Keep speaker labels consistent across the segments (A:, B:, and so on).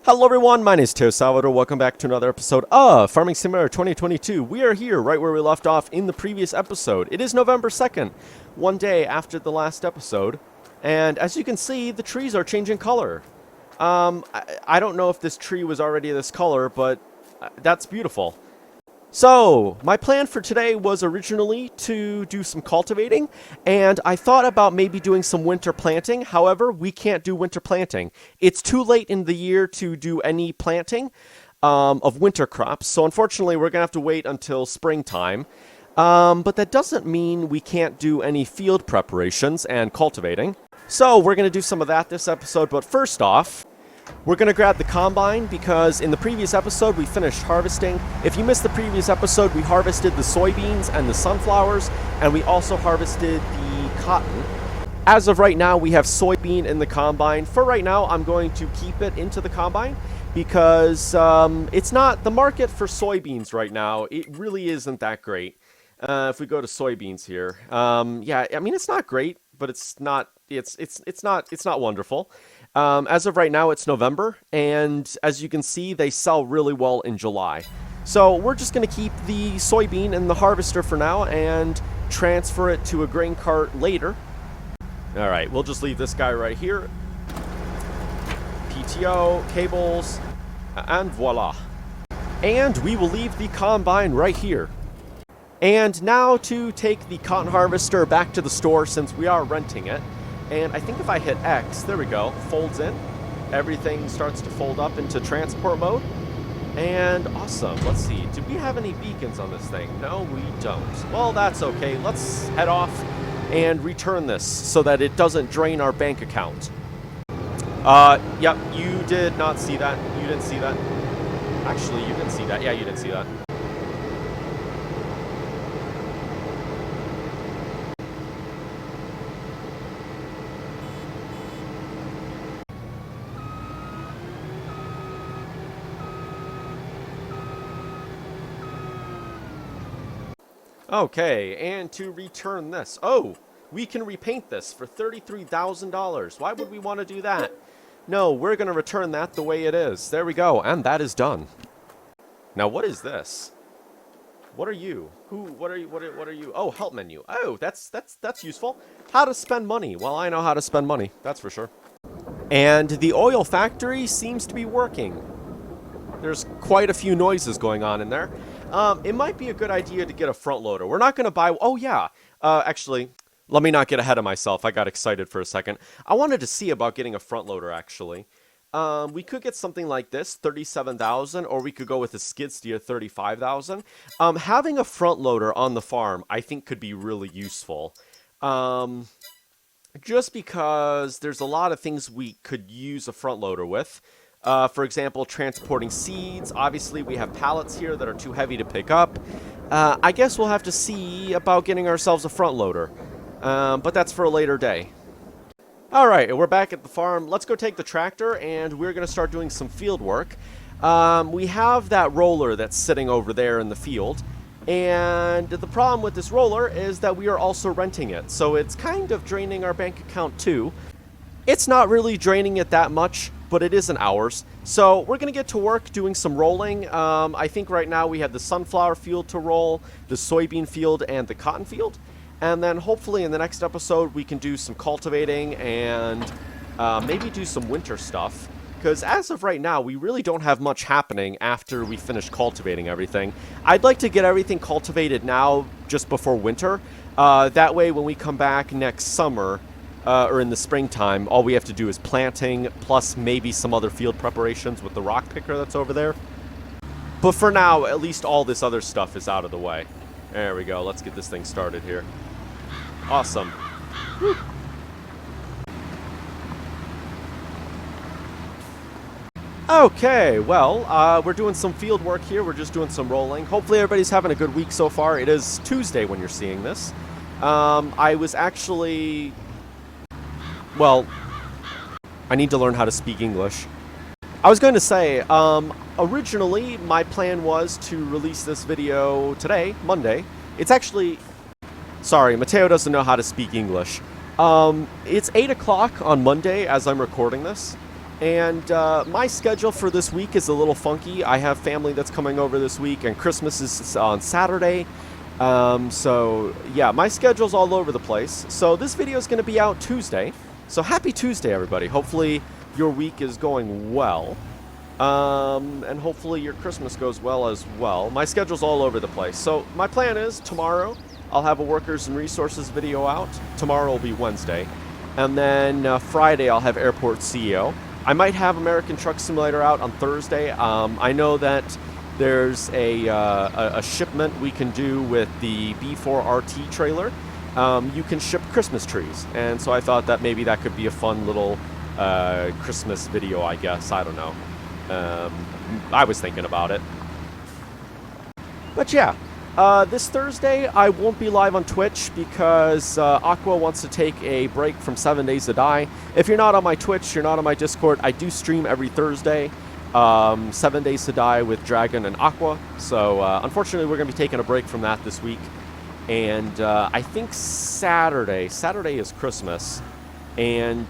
A: Hello everyone, my name is Mateo-Tube. Welcome back to another episode of Farming Simulator 2022. We are here right where we left off in the previous episode. It is November 2nd, one day after the last episode. And as you can see, the trees are changing color. I don't know if this tree was already this color, but that's beautiful. So, my plan for today was originally to do some cultivating, and I thought about maybe doing some winter planting. However, we can't do winter planting. It's too late in the year to do any planting of winter crops, so unfortunately we're going to have to wait until springtime. But that doesn't mean we can't do any field preparations and cultivating. So, we're going to do some of that this episode, but first off, we're going to grab the combine because in the previous episode we finished harvesting. If you missed the previous episode, we harvested the soybeans and the sunflowers, and we also harvested the cotton. As of right now, we have soybean in the combine. For right now, I'm going to keep it into the combine because it's not the market for soybeans right now. It really isn't that great. If we go to soybeans here, yeah, I mean it's not great, but it's not wonderful. As of right now, it's November, and as you can see, they sell really well in July. So we're just going to keep the soybean in the harvester for now and transfer it to a grain cart later. All right, we'll just leave this guy right here. PTO, cables, and voila. And we will leave the combine right here. And now to take the cotton harvester back to the store since we are renting it. And I think if I hit X, there we go, folds in. Everything starts to fold up into transport mode. And awesome. Let's see. Do we have any beacons on this thing? No, we don't. Well, that's okay. Let's head off and return this so that it doesn't drain our bank account. Yep, you did not see that. You didn't see that. Actually, you didn't see that. Yeah, you didn't see that. Okay, and to return this. Oh, we can repaint this for $33,000. Why would we want to do that? No, we're going to return that the way it is. There we go, and that is done. Now, what is this? What are you? What are you? Oh, help menu. Oh, that's useful. How to spend money. Well, I know how to spend money. That's for sure. And the oil factory seems to be working. There's quite a few noises going on in there. It might be a good idea to get a front loader. We're not going to buy... Oh, yeah. Actually, let me not get ahead of myself. I got excited for a second. I wanted to see about getting a front loader, actually. We could get something like this, $37,000, or we could go with a skid steer, $35,000. Having a front loader on the farm, I think, could be really useful. Just because there's a lot of things we could use a front loader with. For example, transporting seeds. Obviously, we have pallets here that are too heavy to pick up. I guess we'll have to see about getting ourselves a front loader. But that's for a later day. Alright, we're back at the farm. Let's go take the tractor, and we're going to start doing some field work. We have that roller that's sitting over there in the field. And the problem with this roller is that we are also renting it. So it's kind of draining our bank account too. It's not really draining it that much, but it isn't ours. So we're going to get to work doing some rolling. I think right now we have the sunflower field to roll, the soybean field, and the cotton field. And then hopefully in the next episode we can do some cultivating and maybe do some winter stuff. Because as of right now, we really don't have much happening after we finish cultivating everything. I'd like to get everything cultivated now just before winter. That way when we come back next summer... or in the springtime, all we have to do is planting, plus maybe some other field preparations with the rock picker that's over there. But for now, at least all this other stuff is out of the way. There we go. Let's get this thing started here. Awesome. Whew. Okay, well, we're doing some field work here. We're just doing some rolling. Hopefully everybody's having a good week so far. It is Tuesday when you're seeing this. I was actually... Well, I need to learn how to speak English. I was going to say, originally my plan was to release this video today, Monday. It's actually... Sorry, Mateo doesn't know how to speak English. It's 8 o'clock on Monday as I'm recording this. And my schedule for this week is a little funky. I have family that's coming over this week, and Christmas is on Saturday. So, yeah, my schedule's all over the place. So this video is going to be out Tuesday. So happy Tuesday, everybody. Hopefully your week is going well. And hopefully your Christmas goes well as well. My schedule's all over the place. So my plan is tomorrow I'll have a workers and resources video out. Tomorrow will be Wednesday. And then Friday I'll have Airport CEO. I might have American Truck Simulator out on Thursday. I know that there's a shipment we can do with the B4RT trailer. You can ship Christmas trees. And so I thought that maybe that could be a fun little Christmas video, I guess. I don't know. I was thinking about it. But yeah, this Thursday I won't be live on Twitch because Aqua wants to take a break from 7 Days to Die. If you're not on my Twitch, you're not on my Discord, I do stream every Thursday. 7 Days to Die with Dragon and Aqua. So unfortunately we're going to be taking a break from that this week. And I think Saturday is Christmas. And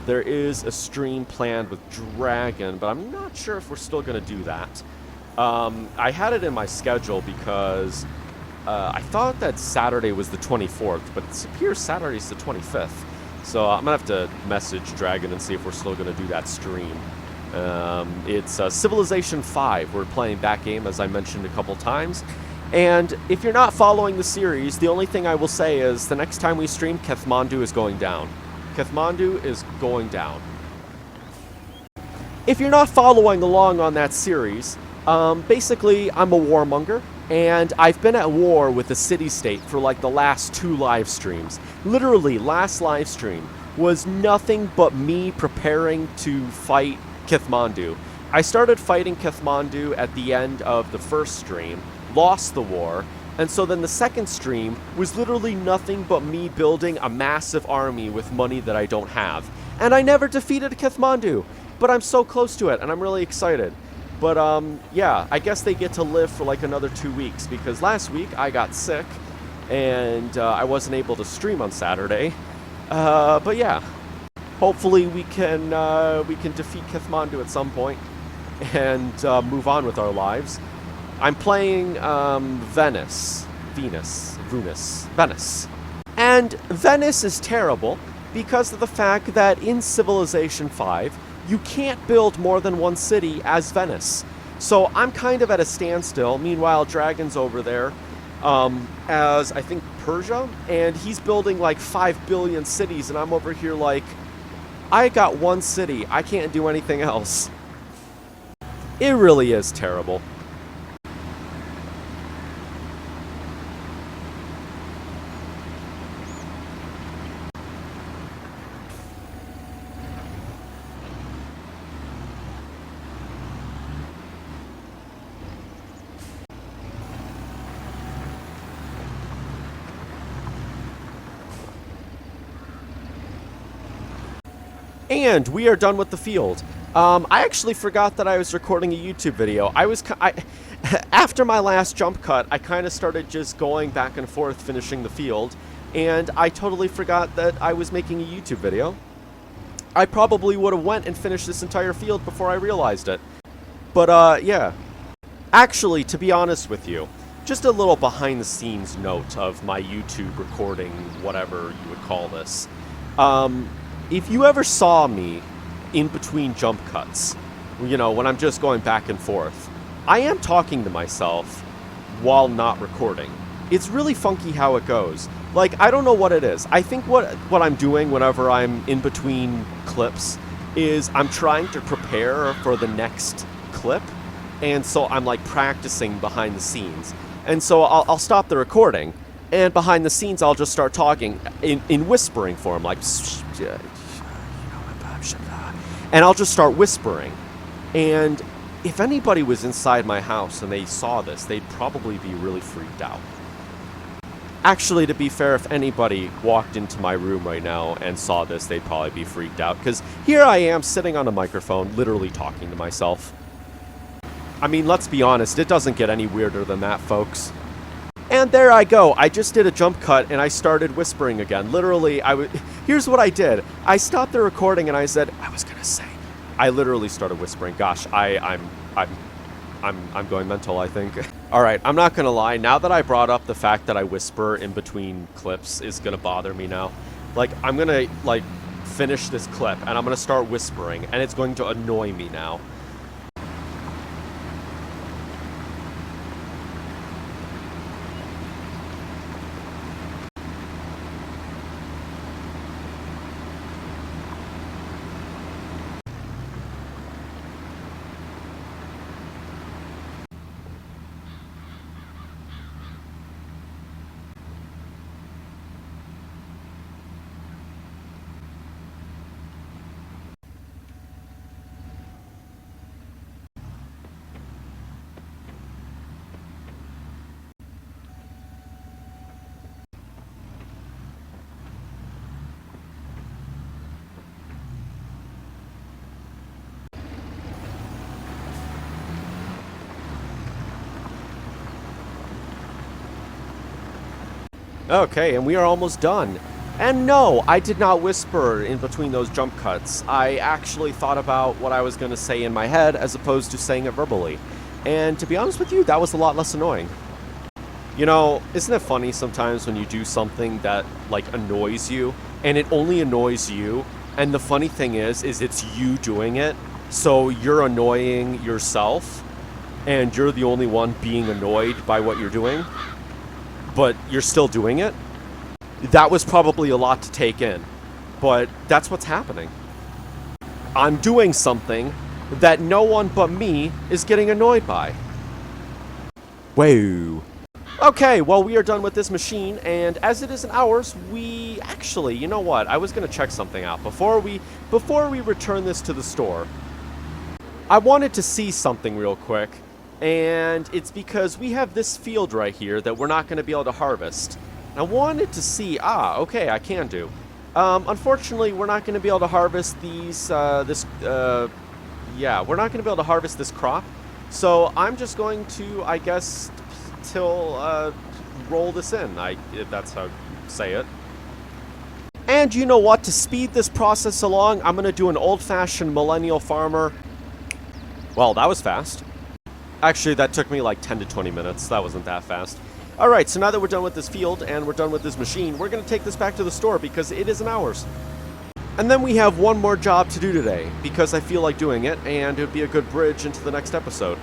A: there is a stream planned with Dragon, but I'm not sure if we're still going to do that. I had it in my schedule because I thought that Saturday was the 24th, but it appears Saturday's the 25th. So I'm going to have to message Dragon and see if we're still going to do that stream. It's Civilization 5. We're playing that game, as I mentioned a couple times. And if you're not following the series, the only thing I will say is the next time we stream, Kathmandu is going down. Kathmandu is going down. If you're not following along on that series, basically I'm a warmonger, and I've been at war with the city-state for like the last 2 live streams. Literally, last live stream was nothing but me preparing to fight Kathmandu. I started fighting Kathmandu at the end of the first stream, lost the war, and so then the second stream was literally nothing but me building a massive army with money that I don't have. And I never defeated Kathmandu, but I'm so close to it, and I'm really excited. But, yeah, I guess they get to live for like another 2 weeks, because last week I got sick, and I wasn't able to stream on Saturday. But yeah, hopefully we can defeat Kathmandu at some point, and move on with our lives. I'm playing Venice. And Venice is terrible because of the fact that in Civilization 5, you can't build more than one city as Venice. So I'm kind of at a standstill. Meanwhile, Dragon's over there as, I think, Persia, and he's building like 5 billion cities, and I'm over here like, I got one city. I can't do anything else. It really is terrible. And we are done with the field. I actually forgot that I was recording a YouTube video. After my last jump cut, I kind of started just going back and forth finishing the field, and I totally forgot that I was making a YouTube video. I probably would have went and finished this entire field before I realized it. But, yeah. Actually, to be honest with you, just a little behind-the-scenes note of my YouTube recording, whatever you would call this. If you ever saw me in between jump cuts, you know, when I'm just going back and forth, I am talking to myself while not recording. It's really funky how it goes. Like, I don't know what it is. I think what I'm doing whenever I'm in between clips is I'm trying to prepare for the next clip, and so I'm like practicing behind the scenes. And so I'll stop the recording, and behind the scenes I'll just start talking in whispering form, like, and I'll just start whispering. And if anybody was inside my house and they saw this, they'd probably be really freaked out. Actually, to be fair, if anybody walked into my room right now and saw this, they'd probably be freaked out, because here I am sitting on a microphone, literally talking to myself. I mean, let's be honest, it doesn't get any weirder than that, folks. And there I go. I just did a jump cut and I started whispering again. Literally, here's what I did. I stopped the recording and I said, I was gonna say, I literally started whispering. Gosh, I'm going mental, I think. All right, I'm not gonna lie. Now that I brought up the fact that I whisper in between clips is gonna bother me now. Like, I'm gonna, like, finish this clip, and I'm gonna start whispering, and it's going to annoy me now. Okay, and we are almost done. And no, I did not whisper in between those jump cuts. I actually thought about what I was going to say in my head as opposed to saying it verbally. And to be honest with you, that was a lot less annoying. You know, isn't it funny sometimes when you do something that, like, annoys you, and it only annoys you, and the funny thing is it's you doing it, so you're annoying yourself, and you're the only one being annoyed by what you're doing, but you're still doing it? That was probably a lot to take in, but that's what's happening. I'm doing something that no one but me is getting annoyed by. Whoa. Okay, well, we are done with this machine, and as it isn't ours, we actually, you know what? I was going to check something out before we return this to the store. I wanted to see something real quick, and it's because we have this field right here that we're not going to be able to harvest. I wanted to see, okay, I can do. Unfortunately, we're not going to be able to harvest these, we're not going to be able to harvest this crop. So I'm just going to, I guess, roll this in, if that's how you say it. And you know what? To speed this process along, I'm going to do an old-fashioned millennial farmer. Well, that was fast. Actually, that took me like 10 to 20 minutes. That wasn't that fast. Alright, so now that we're done with this field and we're done with this machine, we're going to take this back to the store because it isn't ours. And then we have one more job to do today because I feel like doing it, and it would be a good bridge into the next episode.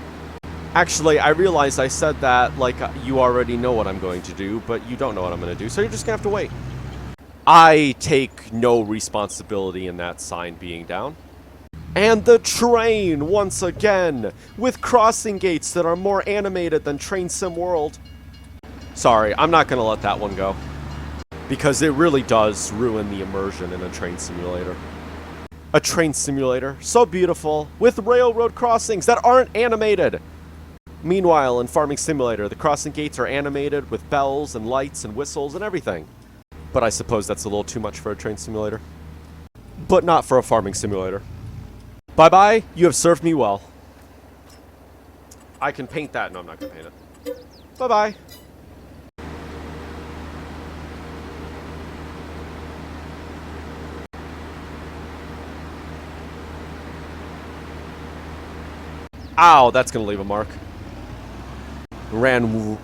A: Actually, I realized I said that like you already know what I'm going to do, but you don't know what I'm going to do, so you're just going to have to wait. I take no responsibility in that sign being down. And the train, once again, with crossing gates that are more animated than Train Sim World. Sorry, I'm not going to let that one go. Because it really does ruin the immersion in a train simulator. A train simulator, so beautiful, with railroad crossings that aren't animated. Meanwhile, in Farming Simulator, the crossing gates are animated with bells and lights and whistles and everything. But I suppose that's a little too much for a train simulator. But not for a farming simulator. Bye-bye, you have served me well. I can paint that. No, I'm not going to paint it. Bye-bye. Ow, that's going to leave a mark. Ran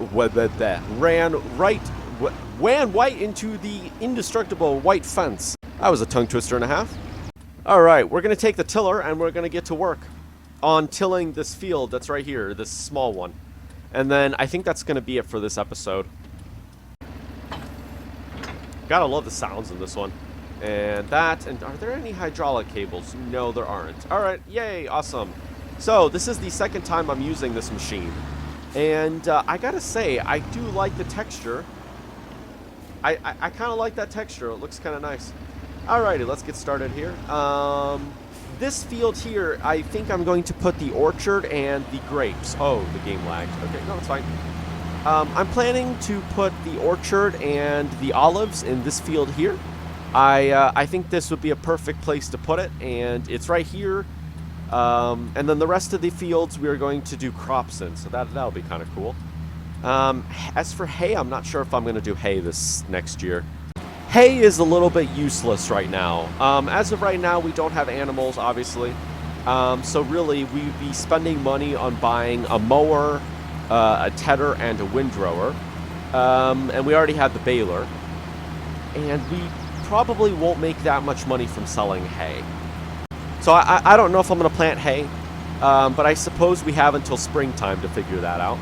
A: right into the indestructible white fence. That was a tongue twister and a half. Alright, we're going to take the tiller and we're going to get to work on tilling this field that's right here, this small one. And then I think that's going to be it for this episode. Gotta love the sounds in this one. And that, and are there any hydraulic cables? No, there aren't. Alright, yay, awesome. So, this is the second time I'm using this machine. And I gotta say, I do like the texture. I kind of like that texture. It looks kind of nice. Alrighty, let's get started here. This field here, I think I'm going to put the orchard and the grapes. Oh, the game lagged. Okay, no, it's fine. I'm planning to put the orchard and the olives in this field here. I think this would be a perfect place to put it, and it's right here. And then the rest of the fields we are going to do crops in, so that'll be kind of cool. As for hay, I'm not sure if I'm going to do hay this next year. Hay is a little bit useless right now. As of right now, we don't have animals, obviously. So really, we'd be spending money on buying a mower, a tedder, and a windrower. And we already have the baler. And we probably won't make that much money from selling hay. So I don't know if I'm going to plant hay, but I suppose we have until springtime to figure that out.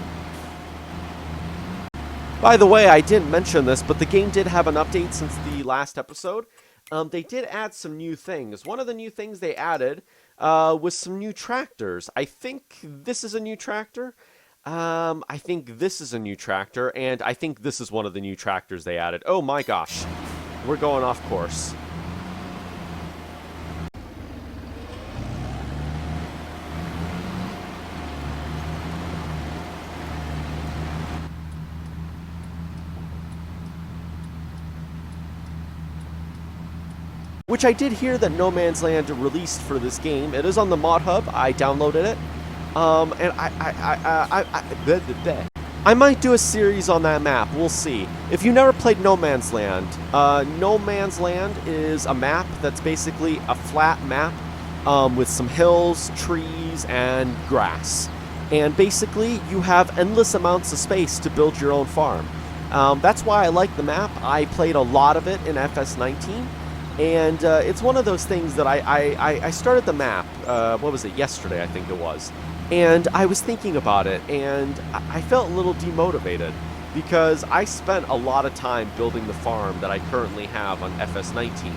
A: By the way, I didn't mention this, but the game did have an update since the last episode. They did add some new things. One of the new things they added was some new tractors. I think this is a new tractor. I think this is a new tractor, and I think this is one of the new tractors they added. Oh my gosh, we're going off course. Which I did hear that No Man's Land released for this game. It is on the Mod Hub. I downloaded it. And I might do a series on that map. We'll see. If you never played No Man's Land, No Man's Land is a map that's basically a flat map with some hills, trees, and grass. And basically, you have endless amounts of space to build your own farm. That's why I like the map. I played a lot of it in FS19. And it's one of those things that I started the map, what was it, yesterday I think it was. And I was thinking about it, and I felt a little demotivated because I spent a lot of time building the farm that I currently have on FS19.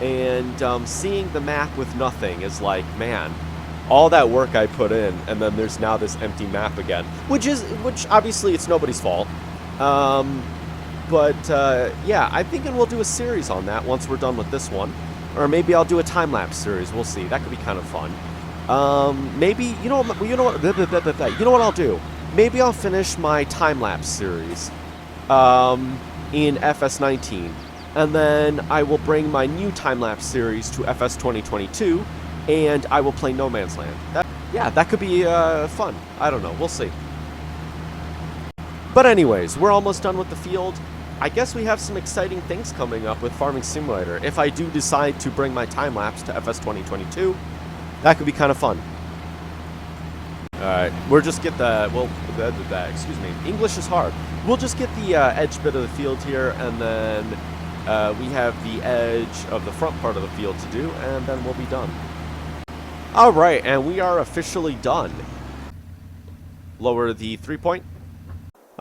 A: And seeing the map with nothing is like, man, all that work I put in, and then there's now this empty map again. Which obviously it's nobody's fault. But yeah, I'm thinking we'll do a series on that once we're done with this one. Or maybe I'll do a time-lapse series. We'll see. That could be kind of fun. Maybe, you know what I'll do? Maybe I'll finish my time-lapse series in FS19. And then I will bring my new time-lapse series to FS 2022, and I will play No Man's Land. Yeah, that could be fun. I don't know. We'll see. But anyways, we're almost done with the field. I guess we have some exciting things coming up with Farming Simulator. If I do decide to bring my time-lapse to FS 2022, that could be kind of fun. Alright, we'll just get the, well, excuse me, English is hard. We'll just get the edge bit of the field here, and then we have the edge of the front part of the field to do, and then we'll be done. Alright, and we are officially done. Lower the 3-point.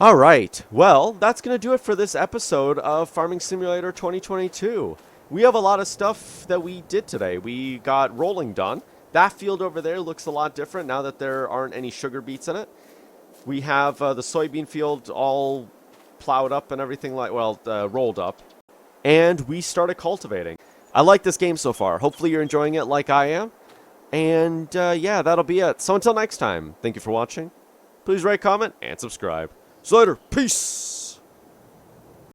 A: Alright, well, that's going to do it for this episode of Farming Simulator 2022. We have a lot of stuff that we did today. We got rolling done. That field over there looks a lot different now that there aren't any sugar beets in it. We have the soybean field all plowed up and everything like, well, rolled up. And we started cultivating. I like this game so far. Hopefully you're enjoying it like I am. And yeah, that'll be it. So until next time, thank you for watching. Please rate, comment, and subscribe. See you later. Peace.